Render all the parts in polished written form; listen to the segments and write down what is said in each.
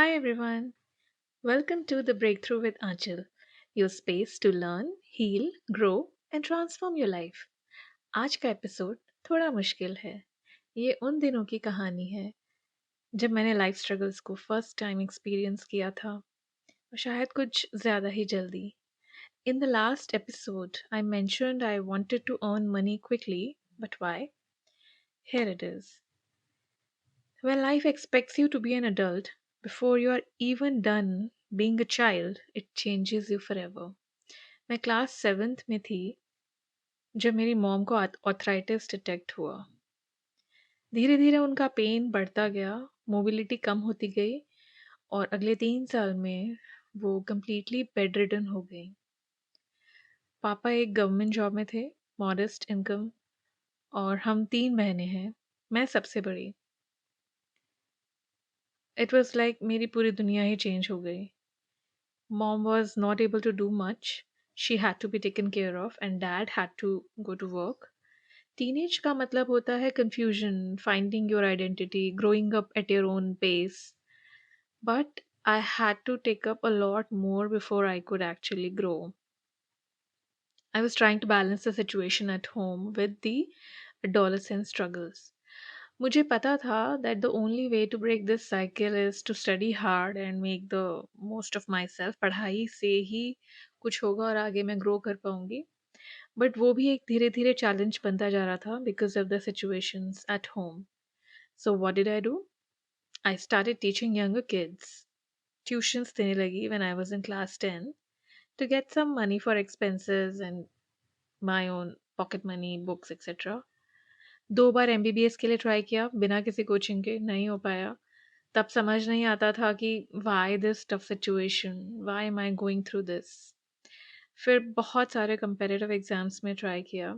Hi everyone, welcome to the Breakthrough with Anchal, your space to learn, heal, grow and transform your life. आज का episode थोड़ा मुश्किल है। ये उन दिनों की कहानी है जब मैंने लाइफ स्ट्रगल्स को फर्स्ट टाइम एक्सपीरियंस किया था और शायद कुछ ज़्यादा ही जल्दी। In the last episode, I mentioned I wanted to earn money quickly, but why? Here it is. When life expects you to be an adult, before you are even done being a child, it changes you forever. मैं class seventh में थी जब मेरी mom को arthritis detect हुआ। धीरे धीरे उनका पेन बढ़ता गया, मोबिलिटी कम होती गई और अगले 3 साल में वो कम्प्लीटली बेड रिडन हो गई। पापा एक गवर्नमेंट जॉब में थे, मॉडेस्ट इनकम, और हम 3 बहनें हैं, मैं सबसे बड़ी। इट वॉज लाइक मेरी पूरी दुनिया ही चेंज हो गई। Mom was not able to do much. She had to be taken care of and dad had to go to work. Teenage का मतलब होता है confusion, finding your identity, growing up at your own pace. But I had to take up a lot more before I could actually grow. I was trying to balance the situation at home with the adolescent struggles. मुझे पता था that the only way to break this cycle is to study hard and make the most of myself. पढ़ाई से ही कुछ होगा और आगे मैं ग्रो कर पाऊंगी, बट वो भी एक धीरे धीरे चैलेंज बनता जा रहा था because of the situations at home. So what did I do? I started teaching younger kids. Tuitions देने लगी when I was in class 10 to get some money for expenses and my own pocket money, books, etc. 2 bar MBBS के लिए try किया बिना किसी coaching के, नहीं हो पाया. तब समझ नहीं आता था कि why this tough situation, why am I going through this. फिर बहुत सारे कंपेरेटिव एग्जाम्स में ट्राई किया,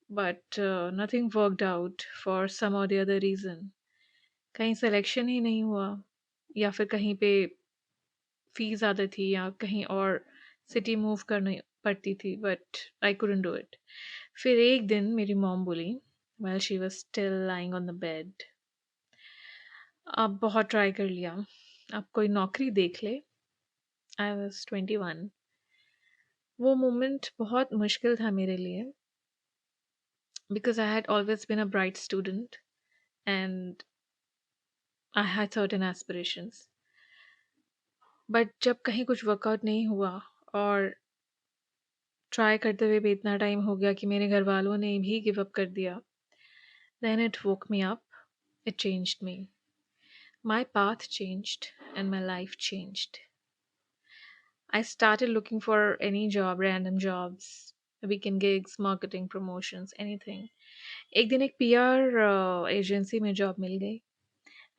but nothing worked out for some और द अदर रीज़न. कहीं सिलेक्शन ही नहीं हुआ, या फिर कहीं पे फ़ी ज़्यादा थी, या कहीं और सिटी मूव करनी पड़ती थी, but I couldn't do it. फिर एक दिन मेरी मॉम बोली, while she was still lying on the bed, अब बहुत ट्राई कर लिया, अब कोई नौकरी देख ले. I was 21. वो मोमेंट बहुत मुश्किल था मेरे लिए because I had always been a bright student and I had certain aspirations. But जब कहीं कुछ वर्कआउट नहीं हुआ और ट्राई करते हुए भी इतना टाइम हो गया कि मेरे घर वालों ने भी गिव अप कर दिया, then it woke me up. It changed me. My path changed and my life changed. I started looking for any job, random jobs, weekend gigs, marketing, promotions, anything. एक दिन एक पीआर एजेंसी में job मिल गई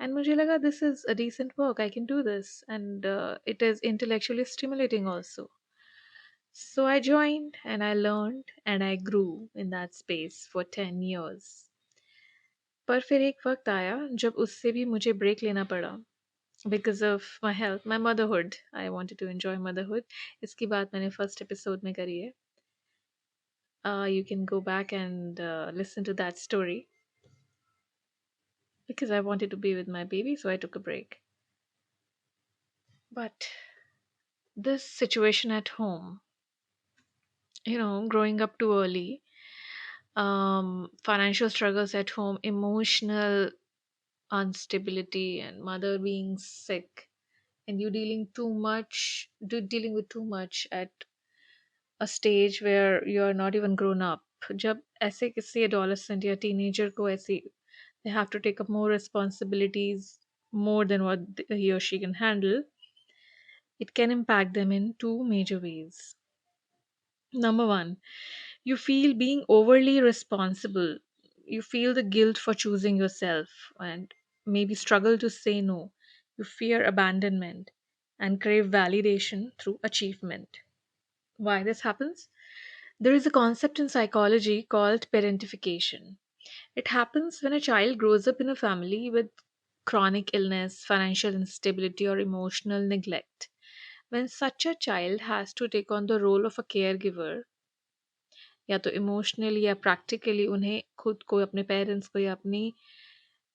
and मुझे लगा this is a decent work, I can do this and it is intellectually stimulating also. So I joined and I learned and I grew in that space for 10 years. पर फिर एक वक्त आया जब उससे भी मुझे ब्रेक लेना पड़ा because of my health, my motherhood. I wanted to enjoy motherhood. इसकी बात मैंने फर्स्ट एपिसोड में करी है. You can go back and listen to that story because I wanted to be with my baby, so I took a break. But this situation at home, growing up too early, financial struggles at home, emotional instability, and mother being sick, and you dealing with too much at a stage where you're not even grown up. जब ऐसे किसी adolescent या teenager को ऐसे they have to take up more responsibilities, more than what he or she can handle, it can impact them in two major ways. Number one, you feel being overly responsible. You feel the guilt for choosing yourself and maybe struggle to say no. You fear abandonment and crave validation through achievement. Why this happens? There is a concept in psychology called parentification. It happens when a child grows up in a family with chronic illness, financial instability, or emotional neglect. When such a child has to take on the role of a caregiver, या तो emotionally या practically उन्हें खुद को, अपने parents को या अपनी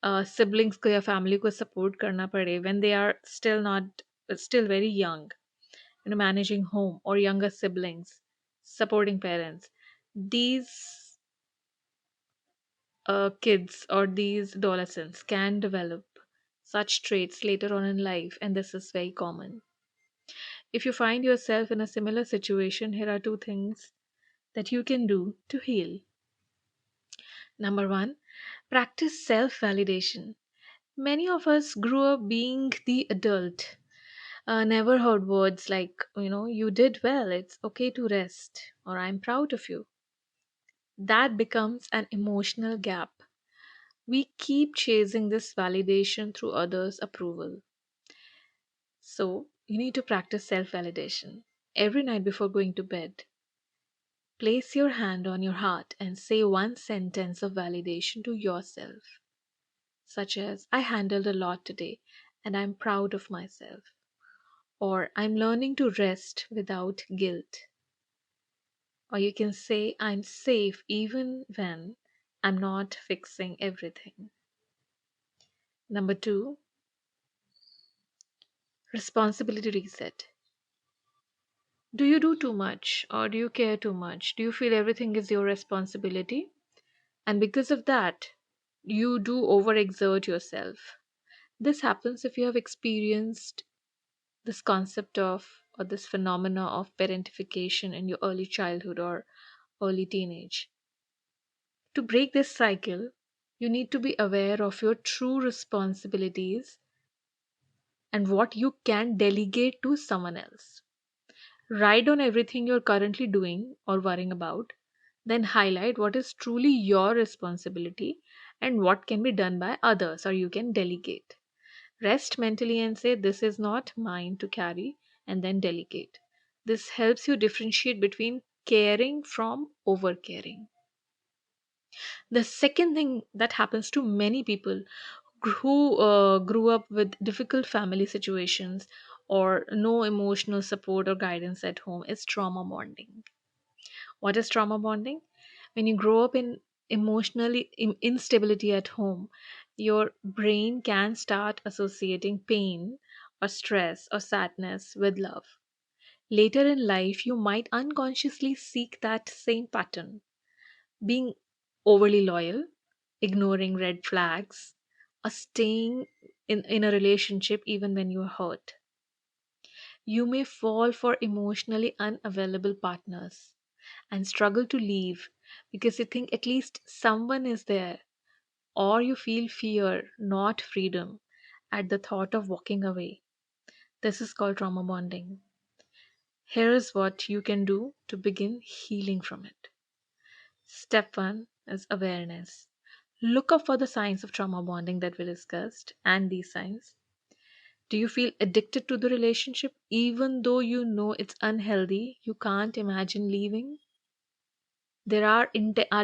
सिबलिंग्स को या फैमिली को सपोर्ट करना पड़े when they are still very young, managing home or younger siblings, supporting parents. These kids or these adolescents can develop such traits later on in life, and this is very common. If you find yourself in a similar situation, here are two things that you can do to heal. Number one, practice self validation. Many of us grew up being the adult, never heard words like, you did well, it's okay to rest, or I'm proud of you. That becomes an emotional gap. We keep chasing this validation through others' approval. So, you need to practice self validation. Every night before going to bed, place your hand on your heart and say one sentence of validation to yourself, such as, I handled a lot today and I'm proud of myself, or I'm learning to rest without guilt. Or you can say, I'm safe even when I'm not fixing everything. Number two, responsibility reset. Do you do too much or do you care too much? Do you feel everything is your responsibility? And because of that, you do overexert yourself. This happens if you have experienced this concept of or this phenomena of parentification in your early childhood or early teenage. To break this cycle, you need to be aware of your true responsibilities and what you can delegate to someone else. Write down everything you're currently doing or worrying about, then highlight what is truly your responsibility and what can be done by others or you can delegate. Rest mentally and say, this is not mine to carry, and then delegate. This helps you differentiate between caring from over caring. The second thing that happens to many people who grew up with difficult family situations or no emotional support or guidance at home is trauma bonding. What is trauma bonding? When you grow up in emotionally instability at home, your brain can start associating pain or stress or sadness with love. Later in life, you might unconsciously seek that same pattern, being overly loyal, ignoring red flags, or staying in a relationship even when you're hurt. You may fall for emotionally unavailable partners and struggle to leave because you think at least someone is there, or you feel fear, not freedom, at the thought of walking away. This is called trauma bonding. Here is what you can do to begin healing from it. Step one is awareness. Look up for the signs of trauma bonding that we discussed and these signs. Do you feel addicted to the relationship even though you know it's unhealthy? You can't imagine leaving? Are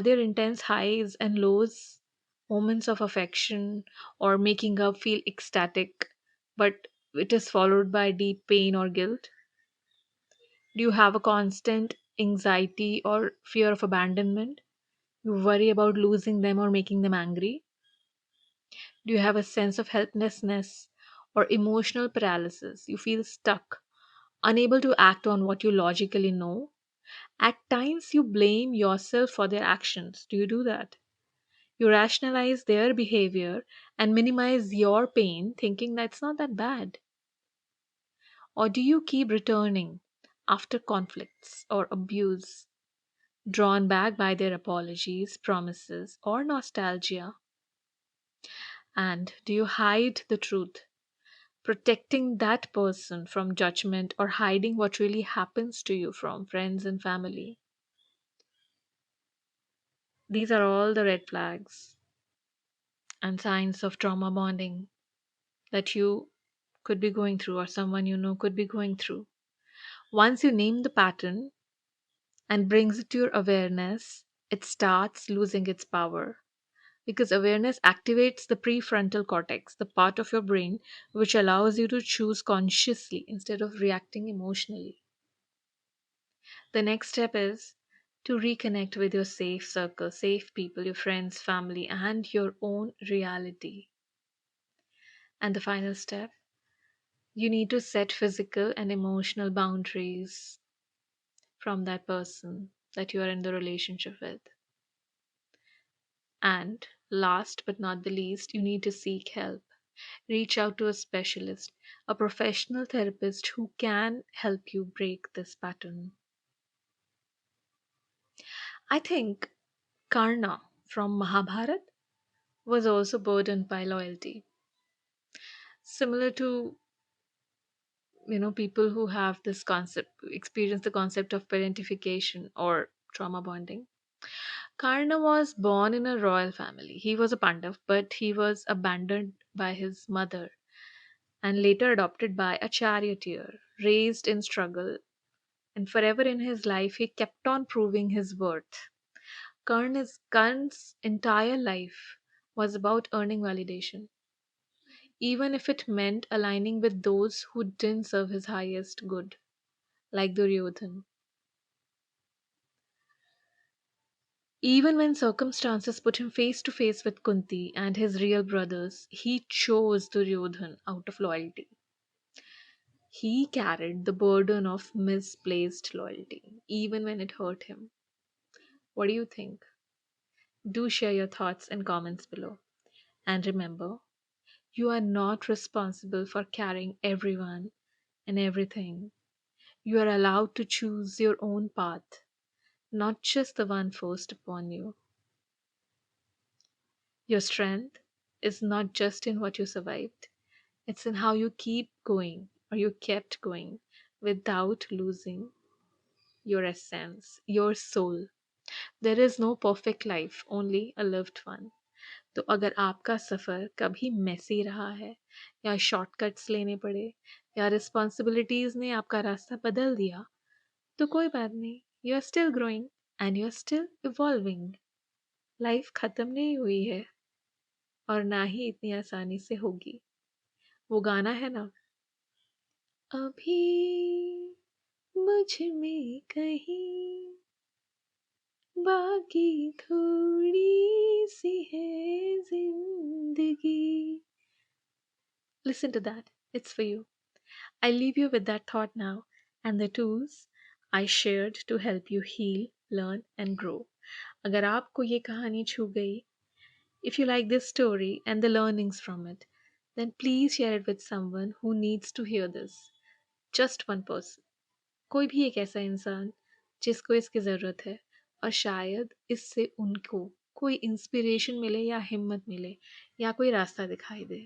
there intense highs and lows, moments of affection or making up feel ecstatic, but it is followed by deep pain or guilt? Do you have a constant anxiety or fear of abandonment? You worry about losing them or making them angry? Do you have a sense of helplessness or emotional paralysis? You feel stuck, unable to act on what you logically know? At times, you blame yourself for their actions. Do you do that? You rationalize their behavior and minimize your pain, thinking that's not that bad. Or do you keep returning after conflicts or abuse, drawn back by their apologies, promises, or nostalgia? And do you hide the truth, protecting that person from judgment or hiding what really happens to you from friends and family? These are all the red flags and signs of trauma bonding that you could be going through or someone you know could be going through. Once you name the pattern and brings it to your awareness, it starts losing its power because awareness activates the prefrontal cortex, the part of your brain which allows you to choose consciously instead of reacting emotionally. The next step is to reconnect with your safe circle, safe people, your friends, family, and your own reality. And the final step, you need to set physical and emotional boundaries from that person that you are in the relationship with. And last but not the least, you need to seek help. Reach out to a specialist, a professional therapist who can help you break this pattern. I think Karna from Mahabharat was also burdened by loyalty. Similar to, people who have this concept, experience the concept of parentification or trauma bonding. Karna was born in a royal family. He was a Pandav, but he was abandoned by his mother and later adopted by a charioteer, raised in struggle, and forever in his life he kept on proving his worth. Karn's entire life was about earning validation, even if it meant aligning with those who didn't serve his highest good, like Duryodhan. Even when circumstances put him face to face with Kunti and his real brothers, he chose Duryodhan out of loyalty. He carried the burden of misplaced loyalty, even when it hurt him. What do you think? Do share your thoughts and comments below. And remember, you are not responsible for carrying everyone and everything. You are allowed to choose your own path, not just the one forced upon you. Your strength is not just in what you survived, it's in how you keep going or you kept going without losing your essence, your soul. There is no perfect life, only a lived one. तो अगर आपका सफ़र कभी मैसी रहा है या shortcuts लेने पड़े या रिस्पॉन्सिबिलिटीज़ ने आपका रास्ता बदल दिया तो कोई बात नहीं. You are still growing and you are still evolving. Life ख़त्म नहीं हुई है और ना ही इतनी आसानी से होगी. वो गाना है ना, अभी मुझ में कहीं बाकी थोड़ी सी है जिंदगी. Listen to that. It's for you. I leave you with that thought now and the tools I shared to help you heal, learn and grow. अगर आपको ये कहानी छू गई, if you like this story and the learnings from it, then please share it with someone who needs to hear this. Just one person. कोई भी एक ऐसा इंसान जिसको इसकी ज़रूरत है और शायद इससे उनको कोई इंस्पिरेशन मिले या हिम्मत मिले या कोई रास्ता दिखाई दे.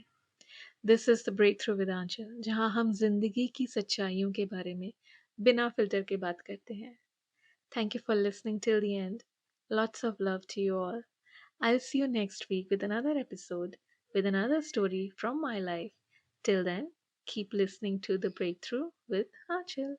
This is the breakthrough with Aanchal, जहाँ हम जिंदगी की सच्चाइयों के बारे में बिना फिल्टर के बात करते हैं. Thank you for listening till the end. Lots of love to you all. I'll see you next week with another episode, with another story from my life. Till then, keep listening to The Breakthrough with Anchal.